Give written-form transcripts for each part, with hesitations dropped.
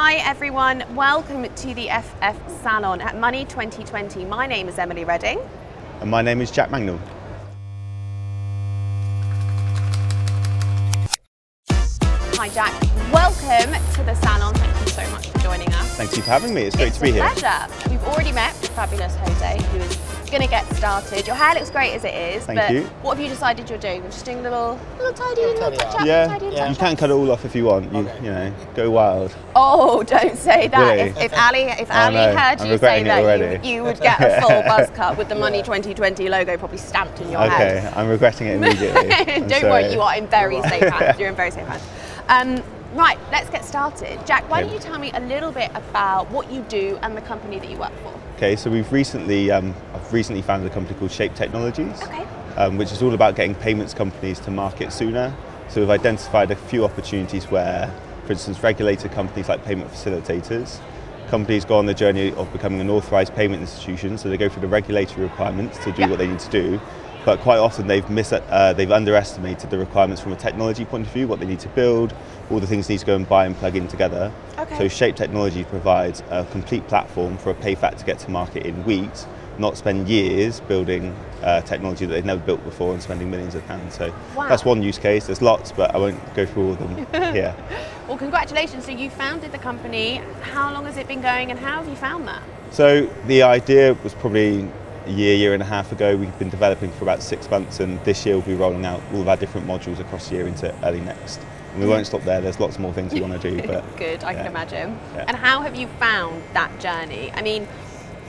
Hi everyone, welcome to the FF Salon at Money 2020. My name is Emily Redding. And my name is Jack Mangnall. Hi Jack, welcome to the Salon. Thank you so much for joining us. Thank you for having me, it's great to be here. It's a pleasure. We've already met fabulous Jose, who is going to get started. Your hair looks great as it is, Thank you. What have you decided you're doing? You're just doing a little tidy touch-up? Yeah, you can cut it all off if you want, you know, go wild. Oh, don't say that. Really? If Ali heard you say that, you would get a full buzz cut with the Money 2020 logo probably stamped in your head. Okay, I'm regretting it immediately. Don't worry, you are in very safe hands. You're in very safe hands. Right, let's get started. Jack, why don't you tell me a little bit about what you do and the company that you work for? Okay, so I've recently founded a company called Shape Technologies, okay. Which is all about getting payments companies to market sooner. So we've identified a few opportunities where, for instance, regulated companies like payment facilitators, companies go on the journey of becoming an authorised payment institution, so they go through the regulatory requirements to do what they need to do. But quite often they've underestimated the requirements from a technology point of view, what they need to build, all the things they need to go and buy and plug in together. Okay. So Shape Technology provides a complete platform for a PayFac to get to market in weeks, not spend years building technology that they've never built before and spending millions of pounds. So that's one use case. There's lots, but I won't go through all of them here. Well, congratulations. So you founded the company. How long has it been going and how have you found that? So the idea was probably a year and a half ago. We've been developing for about 6 months, and this year we'll be rolling out all of our different modules across the year into early next. And we won't stop there, there's lots more things we want to do. But Good, I can imagine. Yeah. And how have you found that journey? I mean,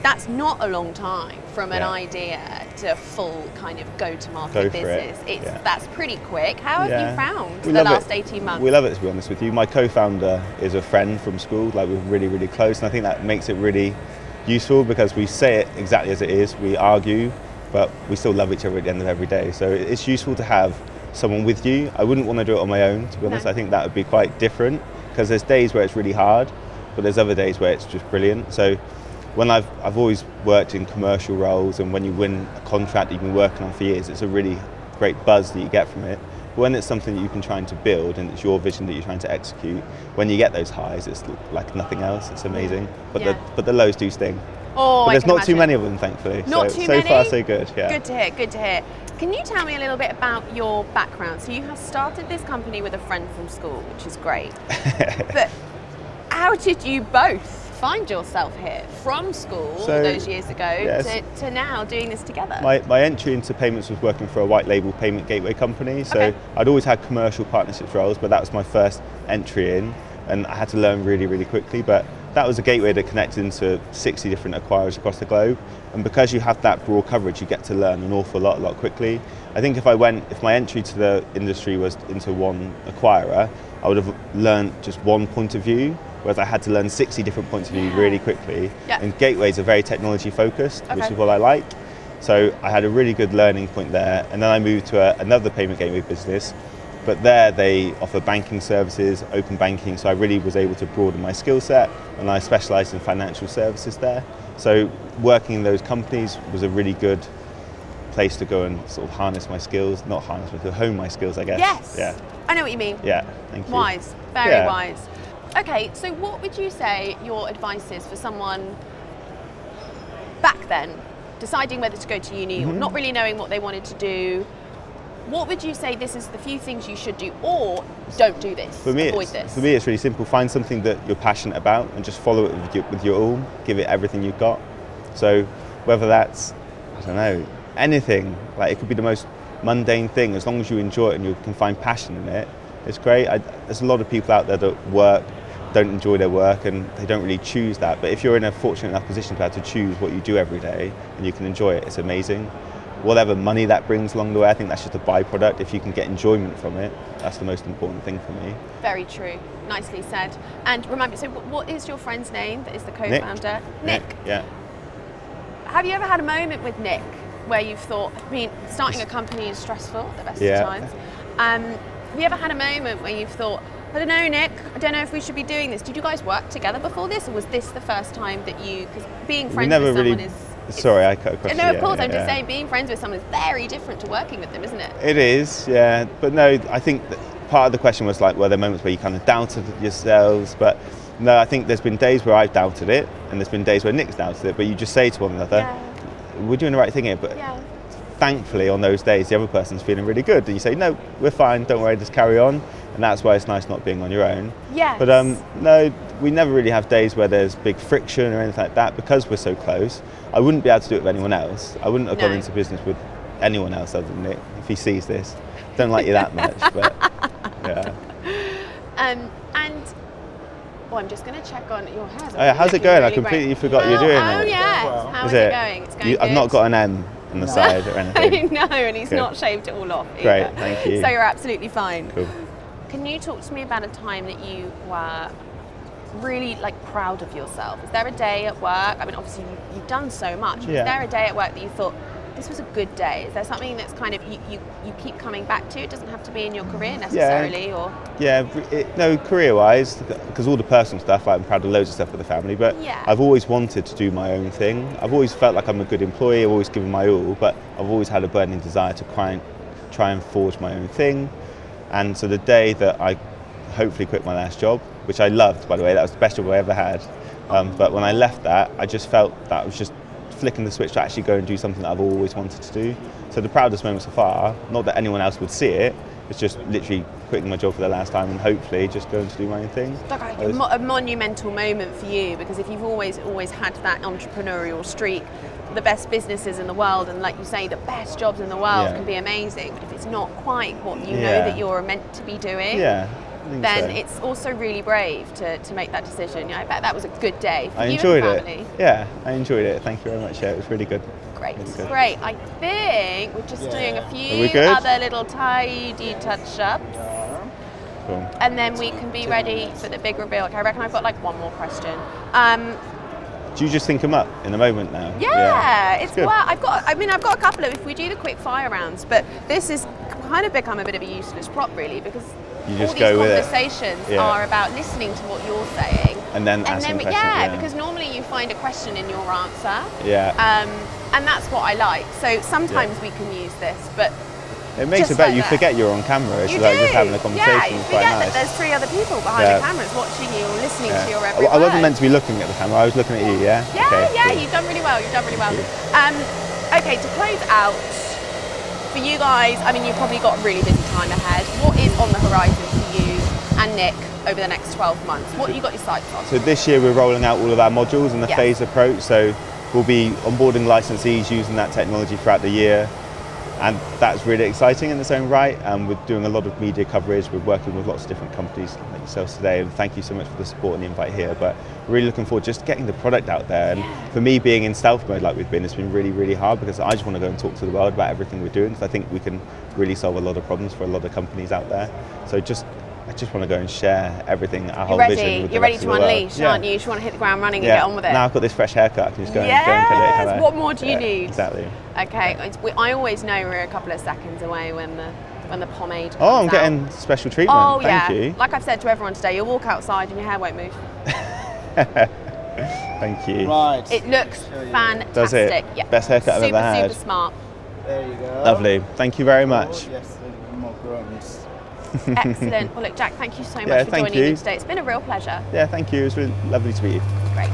that's not a long time from an idea to full kind of go-to-market business. That's pretty quick. How have you found the last 18 months? We love it, to be honest with you. My co-founder is a friend from school, like we're really, really close, and I think that makes it really useful because we say it exactly as it is, we argue, but we still love each other at the end of every day. So it's useful to have someone with you. I wouldn't want to do it on my own, to be honest. I think that would be quite different because there's days where it's really hard, but there's other days where it's just brilliant. So when I've always worked in commercial roles, and when you win a contract that you've been working on for years, it's a really great buzz that you get from it. But when it's something that you've been trying to build and it's your vision that you're trying to execute, when you get those highs, it's like nothing else. It's amazing. But the lows do sting. Oh, but there's not too many of them, thankfully. Not too many? So far, so good. Yeah. Good to hear. Good to hear. Can you tell me a little bit about your background? So you have started this company with a friend from school, which is great. But how did you both find yourself here from school those years ago to now doing this together? My entry into payments was working for a white label payment gateway company. So I'd always had commercial partnerships roles, but that was my first entry in, and I had to learn really, really quickly. But that was a gateway that connected into 60 different acquirers across the globe. And because you have that broad coverage, you get to learn an awful lot quickly. I think if my entry to the industry was into one acquirer, I would have learned just one point of view, whereas I had to learn 60 different points of view really quickly. And gateways are very technology focused, which is what I like. So I had a really good learning point there. And then I moved to another payment gateway business, but there they offer banking services, open banking. So I really was able to broaden my skill set, and I specialized in financial services there. So working in those companies was a really good place to go and sort of harness my skills, not harness, but to hone my skills, I guess. Yes. Yeah. I know what you mean. Yeah, thank you. Wise, very wise. Okay, so what would you say your advice is for someone back then, deciding whether to go to uni or not really knowing what they wanted to do? What would you say this is the few things you should do, or don't do this, avoid this? For me, it's really simple. Find something that you're passionate about and just follow it with your all. Give it everything you've got. So whether that's, I don't know, anything, like it could be the most mundane thing, as long as you enjoy it and you can find passion in it, it's great. There's a lot of people out there that don't enjoy their work and they don't really choose that. But if you're in a fortunate enough position to be able to choose what you do every day and you can enjoy it, it's amazing. Whatever money that brings along the way, I think that's just a byproduct. If you can get enjoyment from it, that's the most important thing for me. Very true. Nicely said. And remind me, so what is your friend's name that is the co-founder? Nick. Yeah. Have you ever had a moment with Nick where you've thought, I mean, starting a company is stressful at the best of times. Have you ever had a moment where you've thought, I don't know, Nick, I don't know if we should be doing this. Did you guys work together before this, or was this the first time that you, because being friends with someone is... Sorry, I cut across. No, of course, I'm just saying being friends with someone is very different to working with them, isn't it? It is, yeah. But no, I think that part of the question was like, were there moments where you kind of doubted yourselves? But No, I think there's been days where I've doubted it, and there's been days where Nick's doubted it, but you just say to one another, we're doing the right thing here, but thankfully on those days the other person's feeling really good, and you say, no, we're fine, don't worry, just carry on, and that's why it's nice not being on your own. Yes. But no, we never really have days where there's big friction or anything like that, because we're so close. I wouldn't be able to do it with anyone else. I wouldn't have gone into business with anyone else other than Nick, if he sees this. Don't like you that much, but yeah. I'm just going to check on your hair. Oh, yeah, how's it going? Really I completely forgot you're doing it. Oh yes, how is it going? It's going good. I've not got an M on the side or anything. No, and he's not shaved it all off either. Great, thank you. So you're absolutely fine. Cool. Can you talk to me about a time that you were really proud of yourself? Is there a day at work? I mean, obviously you've done so much. But is there a day at work that you thought, this was a good day? Is there something that's kind of you keep coming back to? It doesn't have to be in your career necessarily, or no, career-wise, because all the personal stuff, I'm proud of loads of stuff with the family. But I've always wanted to do my own thing. I've always felt like I'm a good employee. I've always given my all, but I've always had a burning desire to try and forge my own thing. And so the day that I hopefully quit my last job, which I loved, by the way, that was the best job I ever had. But when I left that, I just felt that I was just flicking the switch to actually go and do something that I've always wanted to do. So the proudest moment so far, not that anyone else would see it, it's just literally quitting my job for the last time and hopefully just going to do my own thing. A monumental moment for you, because if you've always had that entrepreneurial streak, the best businesses in the world, and like you say, the best jobs in the world can be amazing, but if it's not quite what you know that you're meant to be doing, then it's also really brave to make that decision. I bet that was a good day for you and the family. Yeah, I enjoyed it. Thank you very much. Yeah, it was really good. Great, really good. Great. I think we're just doing a few other little tidy touch-ups. Cool. And then we can be ready for the big reveal. Okay, I reckon I've got one more question. Do you just think them up in the moment now? It's good. Well, I've got a couple of, if we do the quick fire rounds, but this has kind of become a bit of a useless prop really, because you just all these conversations are about listening to what you're saying. And then asking questions. Because normally you find a question in your answer. Yeah. And that's what I like. So sometimes we can use this, but it makes it better. You forget you're on camera. It's just having a conversation. Yeah, you forget that there's 3 other people behind the cameras watching you or listening to your every word. I wasn't meant to be looking at the camera. I was looking at you. Yeah. Cool. You've done really well. Okay, to close out, for you guys, I mean, you've probably got a really busy time ahead. What is on the horizon for you and Nick over the next 12 months? What have you got your sights on? So this year we're rolling out all of our modules in the phased approach. So we'll be onboarding licensees using that technology throughout the year. And that's really exciting in its own right. We're doing a lot of media coverage. We're working with lots of different companies like yourselves today. And thank you so much for the support and the invite here. But we're really looking forward to just getting the product out there. And for me, being in stealth mode like we've been, it's been really, really hard, because I just want to go and talk to the world about everything we're doing. So I think we can really solve a lot of problems for a lot of companies out there. So I just want to go and share everything, our whole vision with the rest of the world. You're ready to unleash, aren't you? You just want to hit the ground running and get on with it. Now I've got this fresh haircut, I can just go and get it. What more do you need? Exactly. Okay, I always know we're a couple of seconds away when the pomade comes I'm getting special treatment. Thank you. Like I've said to everyone today, you'll walk outside and your hair won't move. Thank you. Right. It looks fantastic. Does it? Yeah. Best haircut I've ever had. Super smart. There you go. Lovely. Thank you very much. Yes, more grunts. Excellent. Well, look, Jack, thank you so much for joining me today. It's been a real pleasure. Yeah, thank you. It was really lovely to meet you. Great.